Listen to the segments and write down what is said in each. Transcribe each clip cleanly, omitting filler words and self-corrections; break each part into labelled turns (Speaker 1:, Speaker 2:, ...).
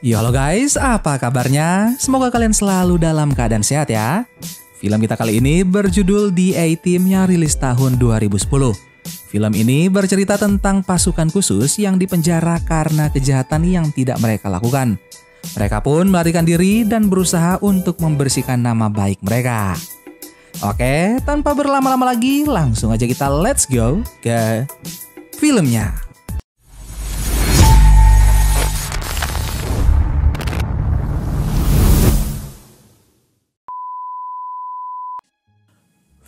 Speaker 1: Yo halo guys, apa kabarnya? Semoga kalian selalu dalam keadaan sehat ya. Film kita kali ini berjudul The A-Team yang rilis tahun 2010. Film ini bercerita tentang pasukan khusus yang dipenjara karena kejahatan yang tidak mereka lakukan. Mereka pun melarikan diri dan berusaha untuk membersihkan nama baik mereka. Oke, tanpa berlama-lama lagi, langsung aja kita let's go ke filmnya.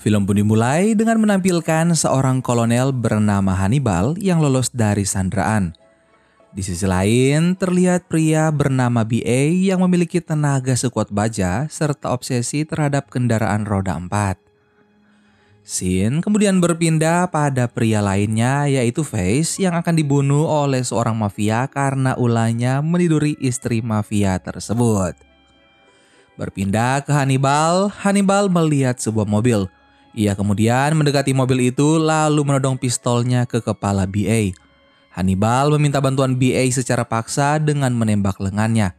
Speaker 1: Film pun dimulai dengan menampilkan seorang kolonel bernama Hannibal yang lolos dari sandraan. Di sisi lain, terlihat pria bernama BA yang memiliki tenaga sekuat baja serta obsesi terhadap kendaraan roda 4. Scene kemudian berpindah pada pria lainnya yaitu Face yang akan dibunuh oleh seorang mafia karena ulahnya meniduri istri mafia tersebut. Berpindah ke Hannibal, Hannibal melihat sebuah mobil. Ia kemudian mendekati mobil itu lalu menodong pistolnya ke kepala BA. Hannibal meminta bantuan BA secara paksa dengan menembak lengannya.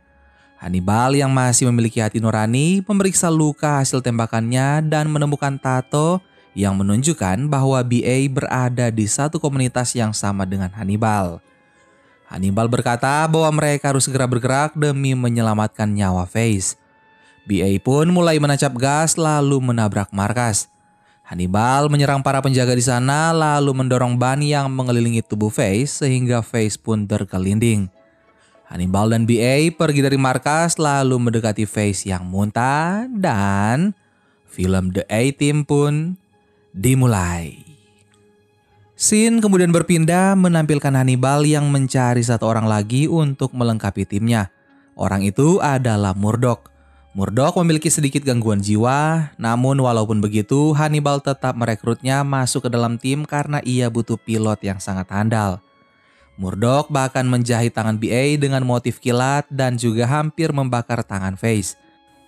Speaker 1: Hannibal yang masih memiliki hati nurani memeriksa luka hasil tembakannya dan menemukan tato yang menunjukkan bahwa BA berada di satu komunitas yang sama dengan Hannibal. Hannibal berkata bahwa mereka harus segera bergerak demi menyelamatkan nyawa Face. BA pun mulai menancap gas lalu menabrak markas. Hannibal menyerang para penjaga di sana lalu mendorong ban yang mengelilingi tubuh Face sehingga Face pun tergelinding. Hannibal dan BA pergi dari markas lalu mendekati Face yang muntah dan film The A-Team pun dimulai. Scene kemudian berpindah menampilkan Hannibal yang mencari satu orang lagi untuk melengkapi timnya. Orang itu adalah Murdoch. Murdoch memiliki sedikit gangguan jiwa, namun walaupun begitu Hannibal tetap merekrutnya masuk ke dalam tim karena ia butuh pilot yang sangat handal. Murdoch bahkan menjahit tangan BA dengan motif kilat dan juga hampir membakar tangan Face.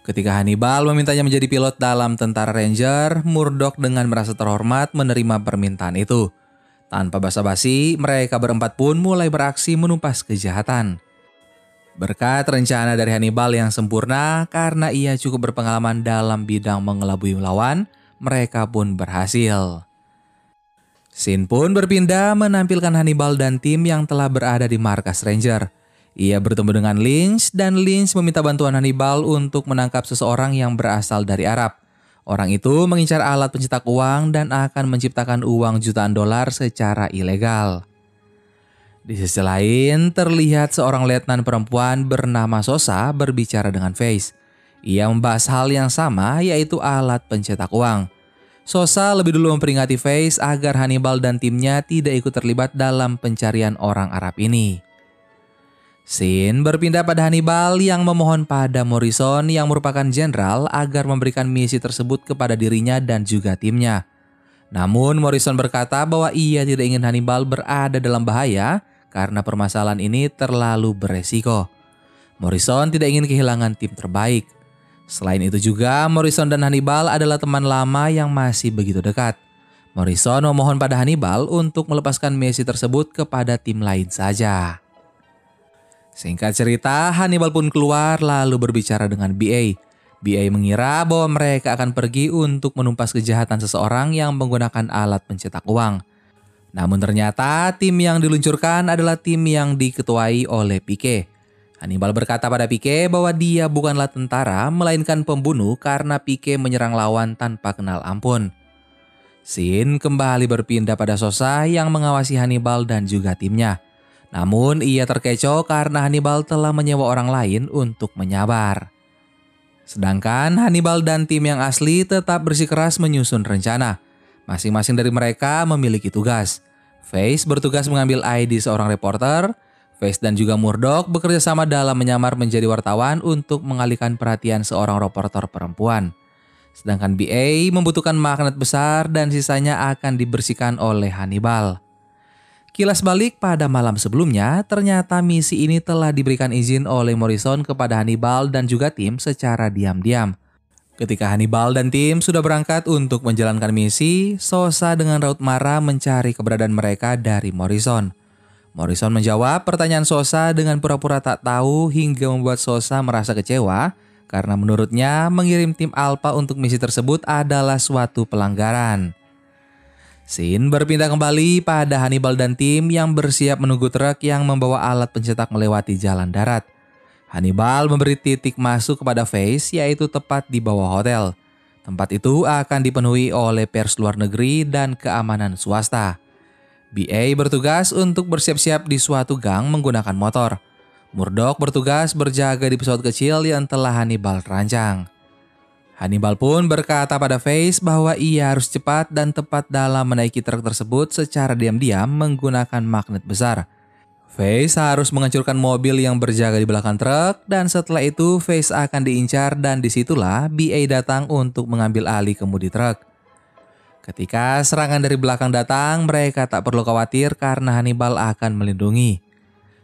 Speaker 1: Ketika Hannibal memintanya menjadi pilot dalam tentara Ranger, Murdoch dengan merasa terhormat menerima permintaan itu. Tanpa basa-basi, mereka berempat pun mulai beraksi menumpas kejahatan. Berkat rencana dari Hannibal yang sempurna karena ia cukup berpengalaman dalam bidang mengelabui lawan, mereka pun berhasil. Scene pun berpindah menampilkan Hannibal dan tim yang telah berada di markas Ranger. Ia bertemu dengan Lynch dan Lynch meminta bantuan Hannibal untuk menangkap seseorang yang berasal dari Arab. Orang itu mengincar alat pencetak uang dan akan menciptakan uang jutaan dolar secara ilegal. Di sisi lain, terlihat seorang letnan perempuan bernama Sosa berbicara dengan Face. Ia membahas hal yang sama, yaitu alat pencetak uang. Sosa lebih dulu memperingati Face agar Hannibal dan timnya tidak ikut terlibat dalam pencarian orang Arab ini. Scene berpindah pada Hannibal yang memohon pada Morrison yang merupakan jenderal agar memberikan misi tersebut kepada dirinya dan juga timnya. Namun Morrison berkata bahwa ia tidak ingin Hannibal berada dalam bahaya karena permasalahan ini terlalu beresiko. Morrison tidak ingin kehilangan tim terbaik. Selain itu juga, Morrison dan Hannibal adalah teman lama yang masih begitu dekat. Morrison memohon pada Hannibal untuk melepaskan misi tersebut kepada tim lain saja. Singkat cerita, Hannibal pun keluar lalu berbicara dengan BA. BA mengira bahwa mereka akan pergi untuk menumpas kejahatan seseorang yang menggunakan alat pencetak uang. Namun ternyata tim yang diluncurkan adalah tim yang diketuai oleh Pique. Hannibal berkata pada Pique bahwa dia bukanlah tentara melainkan pembunuh karena Pique menyerang lawan tanpa kenal ampun. Scene kembali berpindah pada Sosa yang mengawasi Hannibal dan juga timnya. Namun ia terkecoh karena Hannibal telah menyewa orang lain untuk menyabar. Sedangkan Hannibal dan tim yang asli tetap bersikeras menyusun rencana. Masing-masing dari mereka memiliki tugas. Face bertugas mengambil ID seorang reporter. Face dan juga Murdoch bekerja sama dalam menyamar menjadi wartawan untuk mengalihkan perhatian seorang reporter perempuan. Sedangkan BA membutuhkan magnet besar dan sisanya akan dibersihkan oleh Hannibal. Kilas balik pada malam sebelumnya, ternyata misi ini telah diberikan izin oleh Morrison kepada Hannibal dan juga tim secara diam-diam. Ketika Hannibal dan tim sudah berangkat untuk menjalankan misi, Sosa dengan raut marah mencari keberadaan mereka dari Morrison. Morrison menjawab pertanyaan Sosa dengan pura-pura tak tahu hingga membuat Sosa merasa kecewa karena menurutnya mengirim tim Alpha untuk misi tersebut adalah suatu pelanggaran. Scene berpindah kembali pada Hannibal dan tim yang bersiap menunggu truk yang membawa alat pencetak melewati jalan darat. Hannibal memberi titik masuk kepada Face yaitu tepat di bawah hotel. Tempat itu akan dipenuhi oleh pers luar negeri dan keamanan swasta. BA bertugas untuk bersiap-siap di suatu gang menggunakan motor. Murdoch bertugas berjaga di pesawat kecil yang telah Hannibal rancang. Hannibal pun berkata pada Face bahwa ia harus cepat dan tepat dalam menaiki truk tersebut secara diam-diam menggunakan magnet besar. Face harus menghancurkan mobil yang berjaga di belakang truk dan setelah itu Face akan diincar dan disitulah BA datang untuk mengambil alih kemudi truk. Ketika serangan dari belakang datang, mereka tak perlu khawatir karena Hannibal akan melindungi.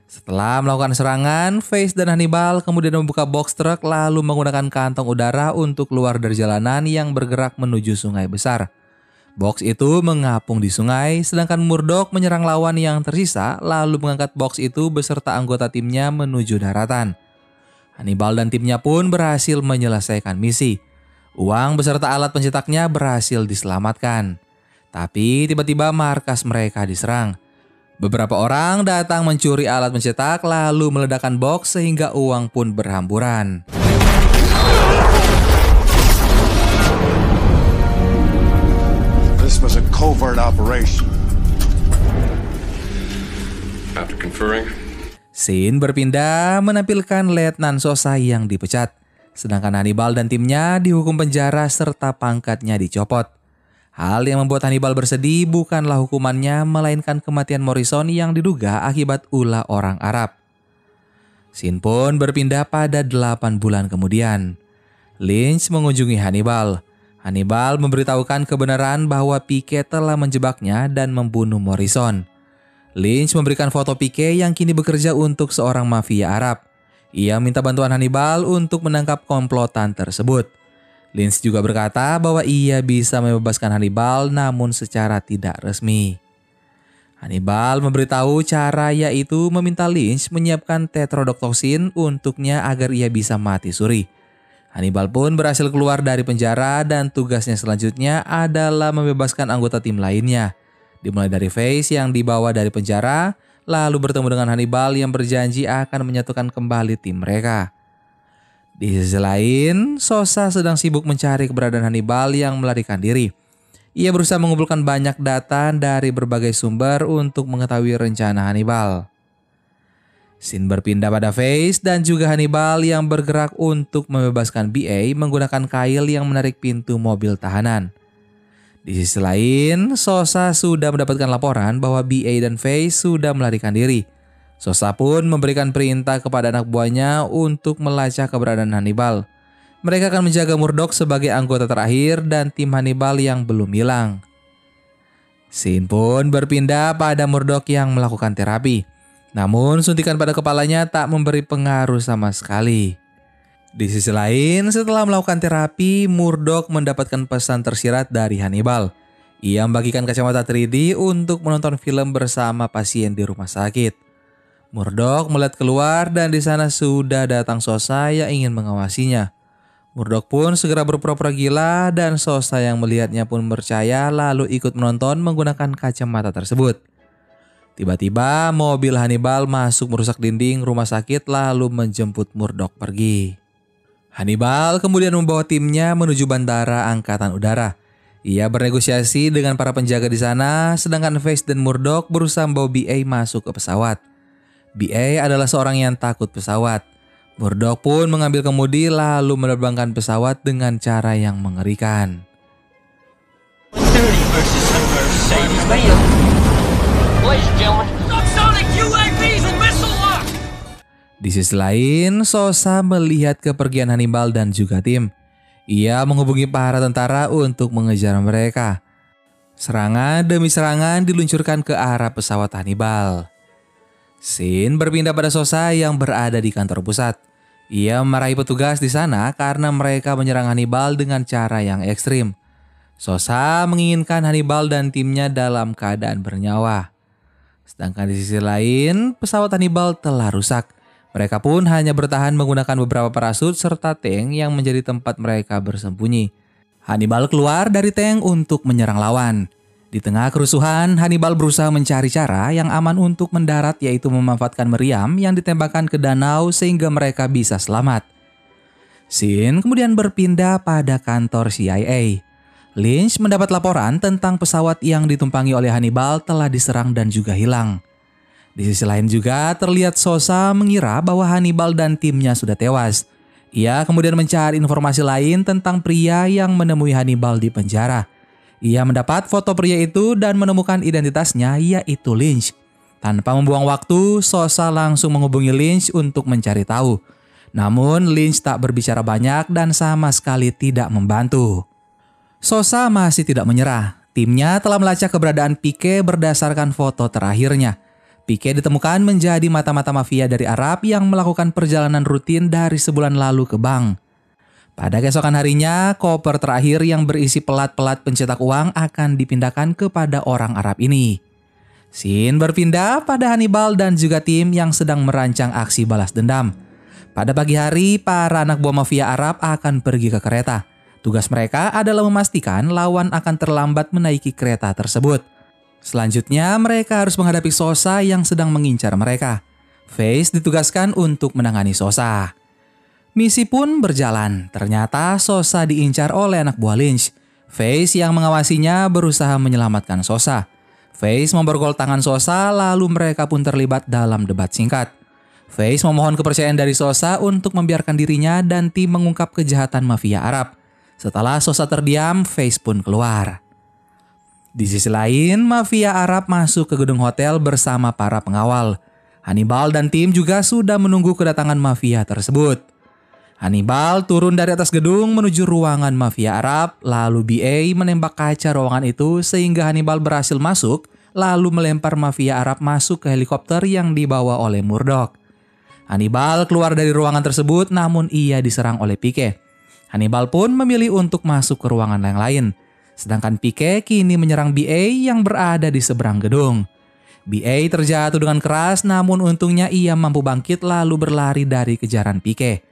Speaker 1: Setelah melakukan serangan, Face dan Hannibal kemudian membuka box truk lalu menggunakan kantong udara untuk keluar dari jalanan yang bergerak menuju sungai besar. Box itu mengapung di sungai, sedangkan Murdoch menyerang lawan yang tersisa lalu mengangkat box itu beserta anggota timnya menuju daratan. Hannibal dan timnya pun berhasil menyelesaikan misi. Uang beserta alat pencetaknya berhasil diselamatkan. Tapi tiba-tiba markas mereka diserang. Beberapa orang datang mencuri alat pencetak lalu meledakkan box sehingga uang pun berhamburan.
Speaker 2: This was a covert operation.
Speaker 3: After conferring,
Speaker 1: Scene berpindah menampilkan Letnan Sosa yang dipecat. Sedangkan Hannibal dan timnya dihukum penjara serta pangkatnya dicopot. Hal yang membuat Hannibal bersedih bukanlah hukumannya, melainkan kematian Morrison yang diduga akibat ulah orang Arab. Scene pun berpindah pada 8 bulan kemudian. Lynch mengunjungi Hannibal. Hannibal memberitahukan kebenaran bahwa Pique telah menjebaknya dan membunuh Morrison. Lynch memberikan foto Pique yang kini bekerja untuk seorang mafia Arab. Ia minta bantuan Hannibal untuk menangkap komplotan tersebut. Lynch juga berkata bahwa ia bisa membebaskan Hannibal namun secara tidak resmi. Hannibal memberitahu cara yaitu meminta Lynch menyiapkan tetrodoktoxin untuknya agar ia bisa mati suri. Hannibal pun berhasil keluar dari penjara dan tugasnya selanjutnya adalah membebaskan anggota tim lainnya. Dimulai dari Face yang dibawa dari penjara, lalu bertemu dengan Hannibal yang berjanji akan menyatukan kembali tim mereka. Di sisi lain, Sosa sedang sibuk mencari keberadaan Hannibal yang melarikan diri. Ia berusaha mengumpulkan banyak data dari berbagai sumber untuk mengetahui rencana Hannibal. Scene berpindah pada Face dan juga Hannibal yang bergerak untuk membebaskan BA menggunakan kail yang menarik pintu mobil tahanan. Di sisi lain, Sosa sudah mendapatkan laporan bahwa BA dan Face sudah melarikan diri. Sosa pun memberikan perintah kepada anak buahnya untuk melacak keberadaan Hannibal. Mereka akan menjaga Murdoch sebagai anggota terakhir dan tim Hannibal yang belum hilang. Scene pun berpindah pada Murdoch yang melakukan terapi. Namun suntikan pada kepalanya tak memberi pengaruh sama sekali. Di sisi lain, setelah melakukan terapi, Murdoch mendapatkan pesan tersirat dari Hannibal. Ia membagikan kacamata 3D untuk menonton film bersama pasien di rumah sakit. Murdoch melihat keluar dan di sana sudah datang Sosa yang ingin mengawasinya. Murdoch pun segera berpura-pura gila dan Sosa yang melihatnya pun percaya lalu ikut menonton menggunakan kacamata tersebut. Tiba-tiba mobil Hannibal masuk merusak dinding rumah sakit lalu menjemput Murdoch pergi. Hannibal kemudian membawa timnya menuju bandara angkatan udara. Ia bernegosiasi dengan para penjaga di sana, sedangkan Face dan Murdoch berusaha membawa BA masuk ke pesawat. BA adalah seorang yang takut pesawat. Murdoch pun mengambil kemudi lalu menerbangkan pesawat dengan cara yang mengerikan. Di sisi lain, Sosa melihat kepergian Hannibal dan juga tim. Ia menghubungi para tentara untuk mengejar mereka. Serangan demi serangan diluncurkan ke arah pesawat Hannibal. Scene berpindah pada Sosa yang berada di kantor pusat. Ia memarahi petugas di sana karena mereka menyerang Hannibal dengan cara yang ekstrim. Sosa menginginkan Hannibal dan timnya dalam keadaan bernyawa. Sedangkan di sisi lain, pesawat Hannibal telah rusak. Mereka pun hanya bertahan menggunakan beberapa parasut serta tank yang menjadi tempat mereka bersembunyi. Hannibal keluar dari tank untuk menyerang lawan. Di tengah kerusuhan, Hannibal berusaha mencari cara yang aman untuk mendarat, yaitu memanfaatkan meriam yang ditembakkan ke danau sehingga mereka bisa selamat. Scene kemudian berpindah pada kantor CIA. Lynch mendapat laporan tentang pesawat yang ditumpangi oleh Hannibal telah diserang dan juga hilang. Di sisi lain juga terlihat Sosa mengira bahwa Hannibal dan timnya sudah tewas. Ia kemudian mencari informasi lain tentang pria yang menemui Hannibal di penjara. Ia mendapat foto pria itu dan menemukan identitasnya, yaitu Lynch. Tanpa membuang waktu, Sosa langsung menghubungi Lynch untuk mencari tahu. Namun Lynch tak berbicara banyak dan sama sekali tidak membantu. Sosa masih tidak menyerah. Timnya telah melacak keberadaan Pique berdasarkan foto terakhirnya. Pique ditemukan menjadi mata-mata mafia dari Arab yang melakukan perjalanan rutin dari sebulan lalu ke bank. Pada keesokan harinya, koper terakhir yang berisi pelat-pelat pencetak uang akan dipindahkan kepada orang Arab ini. Scene berpindah pada Hannibal dan juga tim yang sedang merancang aksi balas dendam. Pada pagi hari, para anak buah mafia Arab akan pergi ke kereta. Tugas mereka adalah memastikan lawan akan terlambat menaiki kereta tersebut. Selanjutnya, mereka harus menghadapi Sosa yang sedang mengincar mereka. Face ditugaskan untuk menangani Sosa. Misi pun berjalan. Ternyata Sosa diincar oleh anak buah Lynch. Face yang mengawasinya berusaha menyelamatkan Sosa. Face memborgol tangan Sosa, lalu mereka pun terlibat dalam debat singkat. Face memohon kepercayaan dari Sosa untuk membiarkan dirinya dan tim mengungkap kejahatan mafia Arab. Setelah Sosa terdiam, Face pun keluar. Di sisi lain, mafia Arab masuk ke gedung hotel bersama para pengawal. Hannibal dan tim juga sudah menunggu kedatangan mafia tersebut. Hannibal turun dari atas gedung menuju ruangan mafia Arab, lalu BA menembak kaca ruangan itu sehingga Hannibal berhasil masuk, lalu melempar mafia Arab masuk ke helikopter yang dibawa oleh Murdoch. Hannibal keluar dari ruangan tersebut namun ia diserang oleh Pique. Hannibal pun memilih untuk masuk ke ruangan yang lain. Sedangkan Pique kini menyerang BA yang berada di seberang gedung. BA terjatuh dengan keras namun untungnya ia mampu bangkit lalu berlari dari kejaran Pique.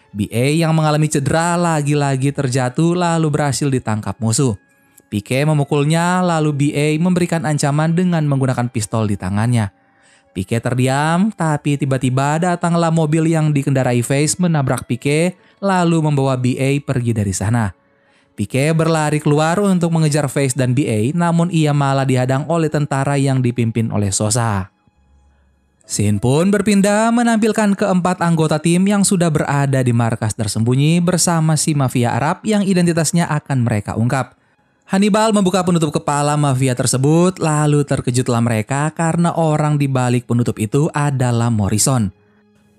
Speaker 1: BA yang mengalami cedera lagi-lagi terjatuh lalu berhasil ditangkap musuh. Pique memukulnya lalu BA memberikan ancaman dengan menggunakan pistol di tangannya. Pique terdiam, tapi tiba-tiba datanglah mobil yang dikendarai Face menabrak Pique lalu membawa BA pergi dari sana. Pique berlari keluar untuk mengejar Face dan BA, namun ia malah dihadang oleh tentara yang dipimpin oleh Sosa. Scene pun berpindah menampilkan keempat anggota tim yang sudah berada di markas tersembunyi bersama si mafia Arab yang identitasnya akan mereka ungkap. Hannibal membuka penutup kepala mafia tersebut, lalu terkejutlah mereka karena orang di balik penutup itu adalah Morrison.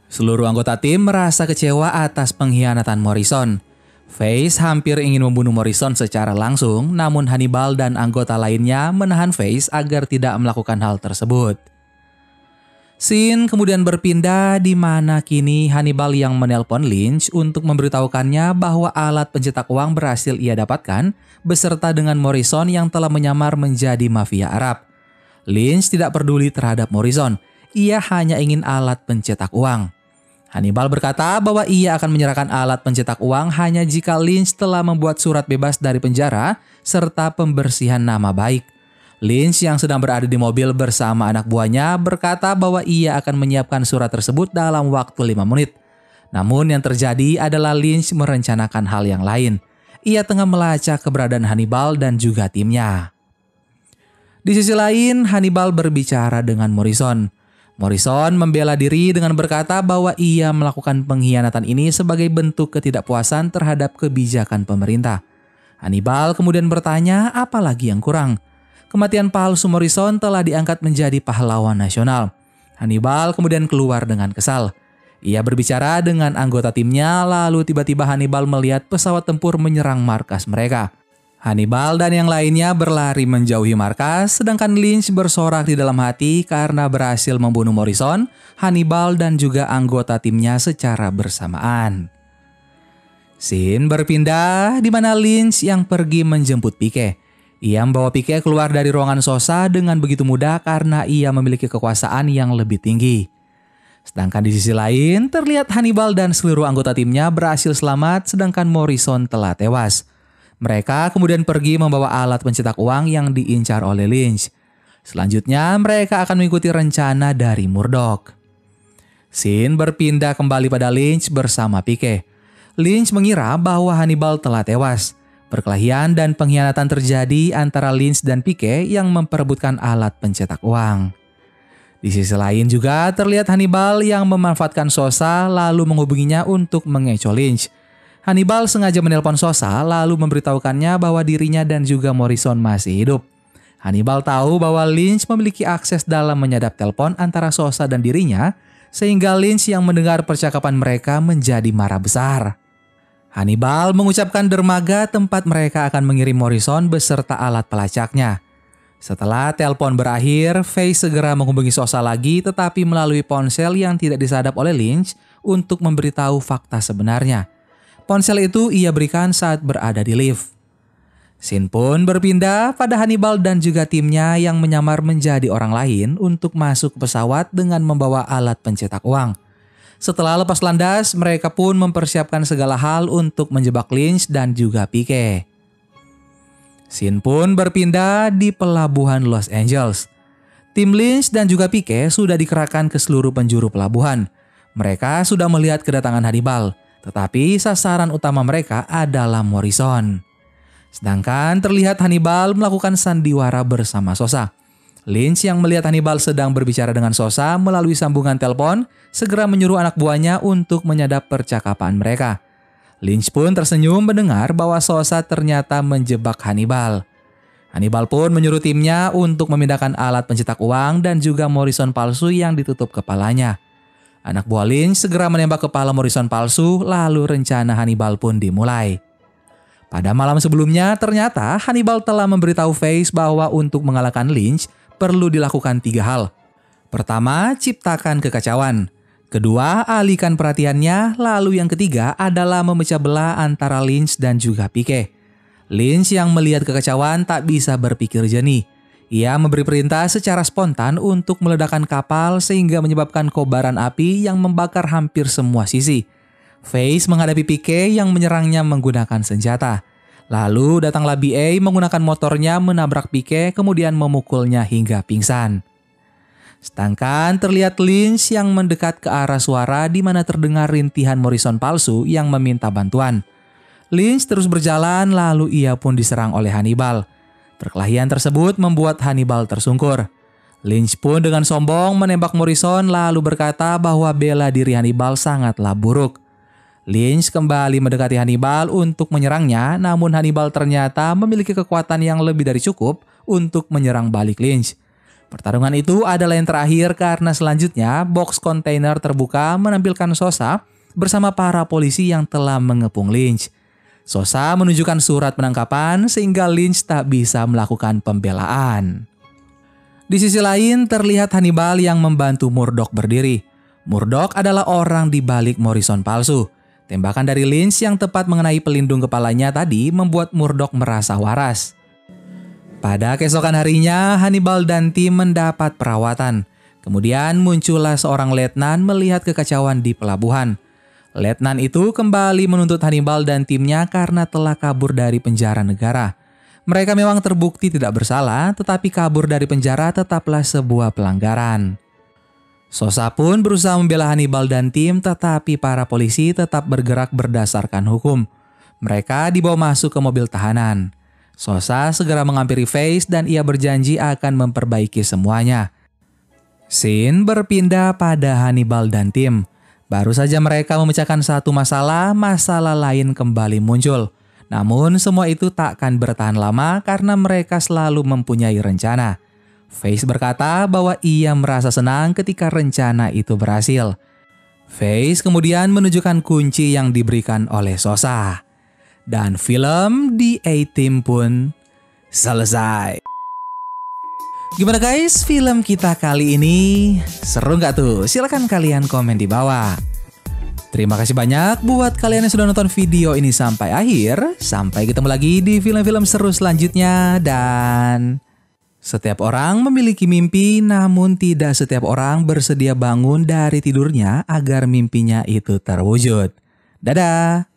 Speaker 1: Seluruh anggota tim merasa kecewa atas pengkhianatan Morrison. Face hampir ingin membunuh Morrison secara langsung, namun Hannibal dan anggota lainnya menahan Face agar tidak melakukan hal tersebut. Scene kemudian berpindah di mana kini Hannibal yang menelpon Lynch untuk memberitahukannya bahwa alat pencetak uang berhasil ia dapatkan beserta dengan Morrison yang telah menyamar menjadi mafia Arab. Lynch tidak peduli terhadap Morrison, ia hanya ingin alat pencetak uang. Hannibal berkata bahwa ia akan menyerahkan alat pencetak uang hanya jika Lynch telah membuat surat bebas dari penjara serta pembersihan nama baik. Lynch yang sedang berada di mobil bersama anak buahnya berkata bahwa ia akan menyiapkan surat tersebut dalam waktu 5 menit. Namun yang terjadi adalah Lynch merencanakan hal yang lain. Ia tengah melacak keberadaan Hannibal dan juga timnya. Di sisi lain, Hannibal berbicara dengan Morrison. Morrison membela diri dengan berkata bahwa ia melakukan pengkhianatan ini sebagai bentuk ketidakpuasan terhadap kebijakan pemerintah. Hannibal kemudian bertanya apa lagi yang kurang. Kematian palsu Morrison telah diangkat menjadi pahlawan nasional. Hannibal kemudian keluar dengan kesal. Ia berbicara dengan anggota timnya lalu tiba-tiba Hannibal melihat pesawat tempur menyerang markas mereka. Hannibal dan yang lainnya berlari menjauhi markas, sedangkan Lynch bersorak di dalam hati karena berhasil membunuh Morrison, Hannibal dan juga anggota timnya secara bersamaan. Scene berpindah di mana Lynch yang pergi menjemput Pique. Ia membawa Pike keluar dari ruangan Sosa dengan begitu mudah karena ia memiliki kekuasaan yang lebih tinggi. Sedangkan di sisi lain, terlihat Hannibal dan seluruh anggota timnya berhasil selamat sedangkan Morrison telah tewas. Mereka kemudian pergi membawa alat pencetak uang yang diincar oleh Lynch. Selanjutnya, mereka akan mengikuti rencana dari Murdoch. Scene berpindah kembali pada Lynch bersama Pike. Lynch mengira bahwa Hannibal telah tewas. Perkelahian dan pengkhianatan terjadi antara Lynch dan Pike yang memperebutkan alat pencetak uang. Di sisi lain juga terlihat Hannibal yang memanfaatkan Sosa lalu menghubunginya untuk mengecoh Lynch. Hannibal sengaja menelpon Sosa lalu memberitahukannya bahwa dirinya dan juga Morrison masih hidup. Hannibal tahu bahwa Lynch memiliki akses dalam menyadap telepon antara Sosa dan dirinya, sehingga Lynch yang mendengar percakapan mereka menjadi marah besar. Hannibal mengucapkan dermaga tempat mereka akan mengirim Morrison beserta alat pelacaknya. Setelah telepon berakhir, Faye segera menghubungi Sosa lagi tetapi melalui ponsel yang tidak disadap oleh Lynch untuk memberitahu fakta sebenarnya. Ponsel itu ia berikan saat berada di lift. Scene pun berpindah pada Hannibal dan juga timnya yang menyamar menjadi orang lain untuk masuk ke pesawat dengan membawa alat pencetak uang. Setelah lepas landas, mereka pun mempersiapkan segala hal untuk menjebak Lynch dan juga Pike. Scene pun berpindah di pelabuhan Los Angeles. Tim Lynch dan juga Pike sudah dikerahkan ke seluruh penjuru pelabuhan. Mereka sudah melihat kedatangan Hannibal, tetapi sasaran utama mereka adalah Morrison. Sedangkan terlihat Hannibal melakukan sandiwara bersama Sosa. Lynch yang melihat Hannibal sedang berbicara dengan Sosa melalui sambungan telepon segera menyuruh anak buahnya untuk menyadap percakapan mereka. Lynch pun tersenyum mendengar bahwa Sosa ternyata menjebak Hannibal. Hannibal pun menyuruh timnya untuk memindahkan alat pencetak uang dan juga Morrison palsu yang ditutup kepalanya. Anak buah Lynch segera menembak kepala Morrison palsu lalu rencana Hannibal pun dimulai. Pada malam sebelumnya ternyata Hannibal telah memberitahu Faye bahwa untuk mengalahkan Lynch perlu dilakukan 3 hal. Pertama, ciptakan kekacauan. Kedua, alihkan perhatiannya. Lalu yang ketiga adalah memecah belah antara Lynch dan juga Pike. Lynch yang melihat kekacauan tak bisa berpikir jernih. Ia memberi perintah secara spontan untuk meledakkan kapal sehingga menyebabkan kobaran api yang membakar hampir semua sisi. Faye menghadapi Pike yang menyerangnya menggunakan senjata. Lalu datanglah BA menggunakan motornya menabrak Pike kemudian memukulnya hingga pingsan. Sedangkan terlihat Lynch yang mendekat ke arah suara di mana terdengar rintihan Morrison palsu yang meminta bantuan. Lynch terus berjalan lalu ia pun diserang oleh Hannibal. Perkelahian tersebut membuat Hannibal tersungkur. Lynch pun dengan sombong menembak Morrison lalu berkata bahwa bela diri Hannibal sangatlah buruk. Lynch kembali mendekati Hannibal untuk menyerangnya, namun Hannibal ternyata memiliki kekuatan yang lebih dari cukup untuk menyerang balik Lynch. Pertarungan itu adalah yang terakhir karena selanjutnya box kontainer terbuka menampilkan Sosa bersama para polisi yang telah mengepung Lynch. Sosa menunjukkan surat penangkapan sehingga Lynch tak bisa melakukan pembelaan. Di sisi lain terlihat Hannibal yang membantu Murdoch berdiri. Murdoch adalah orang di balik Morrison palsu. Tembakan dari Lynch yang tepat mengenai pelindung kepalanya tadi membuat Murdoch merasa waras. Pada keesokan harinya, Hannibal dan tim mendapat perawatan. Kemudian muncullah seorang letnan melihat kekacauan di pelabuhan. Letnan itu kembali menuntut Hannibal dan timnya karena telah kabur dari penjara negara. Mereka memang terbukti tidak bersalah, tetapi kabur dari penjara tetaplah sebuah pelanggaran. Sosa pun berusaha membela Hannibal dan tim, tetapi para polisi tetap bergerak berdasarkan hukum. Mereka dibawa masuk ke mobil tahanan. Sosa segera menghampiri Faye dan ia berjanji akan memperbaiki semuanya. Scene berpindah pada Hannibal dan tim. Baru saja mereka memecahkan satu masalah, masalah lain kembali muncul. Namun semua itu tak akan bertahan lama karena mereka selalu mempunyai rencana. Faye berkata bahwa ia merasa senang ketika rencana itu berhasil. Faye kemudian menunjukkan kunci yang diberikan oleh Sosa. Dan film The A-Team pun selesai. Gimana guys, film kita kali ini? Seru nggak tuh? Silahkan kalian komen di bawah. Terima kasih banyak buat kalian yang sudah nonton video ini sampai akhir. Sampai ketemu lagi di film-film seru selanjutnya. Dan setiap orang memiliki mimpi, namun tidak setiap orang bersedia bangun dari tidurnya agar mimpinya itu terwujud. Dadah!